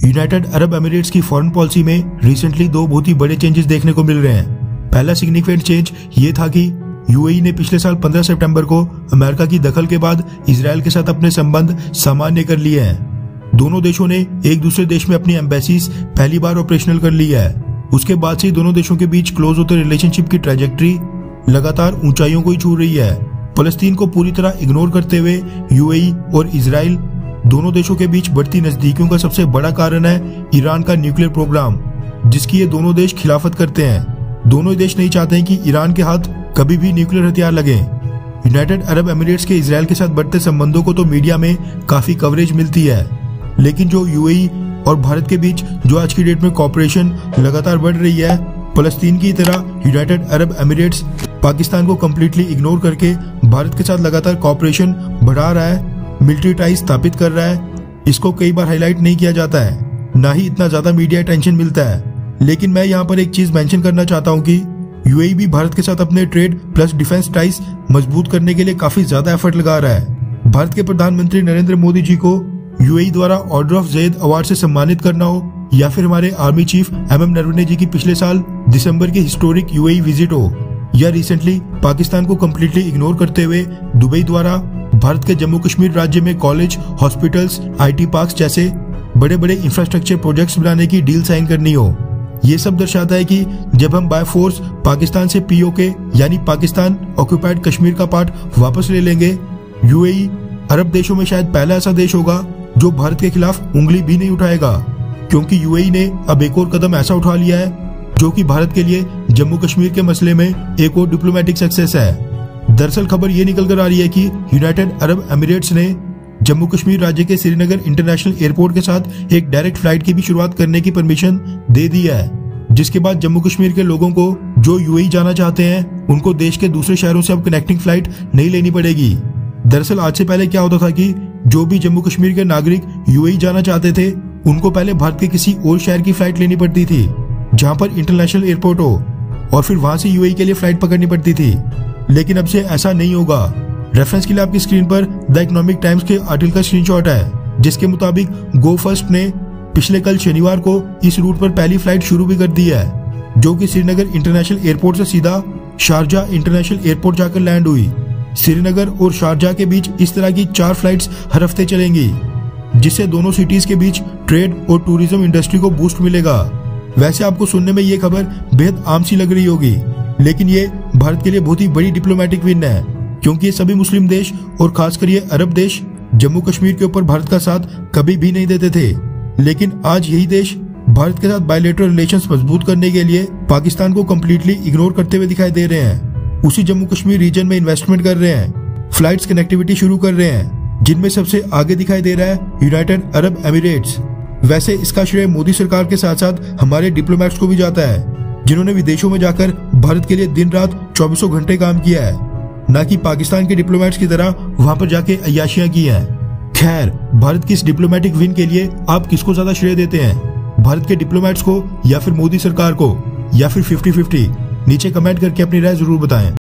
United Arab Emirates की foreign policy में recently दो बहुत ही बड़े चेंजेस देखने को मिल रहे हैं। पहला सिग्निफिकेंट चेंज ये था कि यूएई ने पिछले साल 15 सितंबर को अमेरिका की दखल के बाद इजरायल के साथ अपने संबंध सामान्य कर लिए हैं। दोनों देशों ने एक दूसरे देश में अपनी एम्बेसीज पहली बार ऑपरेशनल कर ली है। उसके बाद से दोनों देशों के बीच क्लोज होते रिलेशनशिप की ट्रैजेक्टरी लगातार ऊंचाइयों को ही छू रही है। फलस्तीन को पूरी तरह इग्नोर करते हुए यूएई और इजराइल दोनों देशों के बीच बढ़ती नजदीकियों का सबसे बड़ा कारण है ईरान का न्यूक्लियर प्रोग्राम, जिसकी ये दोनों देश खिलाफत करते हैं। दोनों देश नहीं चाहते हैं कि ईरान के हाथ कभी भी न्यूक्लियर हथियार लगे। यूनाइटेड अरब एमिरेट्स के इजराइल के साथ बढ़ते संबंधों को तो मीडिया में काफी कवरेज मिलती है, लेकिन जो यूएई और भारत के बीच जो आज की डेट में कॉपरेशन लगातार बढ़ रही है, फलस्तीन की तरह यूनाइटेड अरब एमिरेट्स पाकिस्तान को कम्प्लीटली इग्नोर करके भारत के साथ लगातार कॉपरेशन बढ़ा रहा है, मिलिट्री टाइज स्थापित कर रहा है। इसको कई बार हाईलाइट नहीं किया जाता है, ना ही इतना ज्यादा मीडिया अटेंशन मिलता है। लेकिन मैं यहाँ पर एक चीज मेंशन करना चाहता हूँ कि यूएई भी भारत के साथ अपने ट्रेड प्लस डिफेंस टाइज मजबूत करने के लिए काफी ज्यादा एफर्ट लगा रहा है। भारत के प्रधानमंत्री नरेंद्र मोदी जी को यूएई द्वारा ऑर्डर ऑफ ज़ैद अवार्ड से सम्मानित करना हो, या फिर हमारे आर्मी चीफ एमएम नरवणे जी की पिछले साल दिसंबर की हिस्टोरिक यूएई विजिट हो, या रिसेंटली पाकिस्तान को कम्प्लीटली इग्नोर करते हुए दुबई द्वारा भारत के जम्मू कश्मीर राज्य में कॉलेज, हॉस्पिटल्स, आईटी पार्क्स जैसे बड़े बड़े इंफ्रास्ट्रक्चर प्रोजेक्ट्स बनाने की डील साइन करनी हो, ये सब दर्शाता है कि जब हम बाय फोर्स पाकिस्तान से पीओके यानी पाकिस्तान ऑक्युपाइड कश्मीर का पार्ट वापस ले लेंगे, यूएई अरब देशों में शायद पहला ऐसा देश होगा जो भारत के खिलाफ उंगली भी नहीं उठाएगा, क्योंकि यूएई ने अब एक और कदम ऐसा उठा लिया है जो कि भारत के लिए जम्मू कश्मीर के मसले में एक और डिप्लोमेटिक सक्सेस है। दरअसल खबर ये निकल कर आ रही है कि यूनाइटेड अरब एमिरेट्स ने जम्मू कश्मीर राज्य के श्रीनगर इंटरनेशनल एयरपोर्ट के साथ एक डायरेक्ट फ्लाइट की भी शुरुआत करने की परमिशन दे दी है, जिसके बाद जम्मू कश्मीर के लोगों को जो यूएई जाना चाहते हैं उनको देश के दूसरे शहरों से अब कनेक्टिंग फ्लाइट नहीं लेनी पड़ेगी। दरअसल आज से पहले क्या होता था कि जो भी जम्मू कश्मीर के नागरिक यूएई जाना चाहते थे उनको पहले भारत के किसी और शहर की फ्लाइट लेनी पड़ती थी जहां पर इंटरनेशनल एयरपोर्ट हो, और फिर वहां से यूएई के लिए फ्लाइट पकड़नी पड़ती थी। लेकिन अब से ऐसा नहीं होगा। रेफरेंस के लिए आपकी स्क्रीन पर द इकोनॉमिक टाइम्स के आर्टिकल का स्क्रीनशॉट है, जिसके मुताबिक गो फर्स्ट ने पिछले कल शनिवार को इस रूट पर पहली फ्लाइट शुरू भी कर दी है, जो कि श्रीनगर इंटरनेशनल एयरपोर्ट से सीधा शारजा इंटरनेशनल एयरपोर्ट जाकर लैंड हुई। श्रीनगर और शारजा के बीच इस तरह की 4 फ्लाइट्स हर हफ्ते चलेंगी, जिससे दोनों सिटीज के बीच ट्रेड और टूरिज्म इंडस्ट्री को बूस्ट मिलेगा। वैसे आपको सुनने में ये खबर बेहद आम सी लग रही होगी, लेकिन ये भारत के लिए बहुत ही बड़ी डिप्लोमेटिक विन है, क्योंकि ये सभी मुस्लिम देश और खासकर ये अरब देश जम्मू कश्मीर के ऊपर भारत का साथ कभी भी नहीं देते थे। लेकिन आज यही देश भारत के साथ बायलैटरल रिलेशंस मजबूत करने के लिए पाकिस्तान को कम्प्लीटली इग्नोर करते हुए दिखाई दे रहे हैं। उसी जम्मू कश्मीर रीजन में इन्वेस्टमेंट कर रहे हैं, फ्लाइट्स कनेक्टिविटी शुरू कर रहे हैं, जिनमें सबसे आगे दिखाई दे रहा है यूनाइटेड अरब एमिरेट्स। वैसे इसका श्रेय मोदी सरकार के साथ साथ हमारे डिप्लोमेट्स को भी जाता है, जिन्होंने विदेशों में जाकर भारत के लिए दिन रात 24 घंटे काम किया है, न कि पाकिस्तान के डिप्लोमेट्स की तरह वहां पर जाके अय्याशियां की हैं। खैर, भारत की इस डिप्लोमेटिक विन के लिए आप किसको ज्यादा श्रेय देते हैं, भारत के डिप्लोमेट्स को या फिर मोदी सरकार को, या फिर 50-50? नीचे कमेंट करके अपनी राय जरूर बताएं।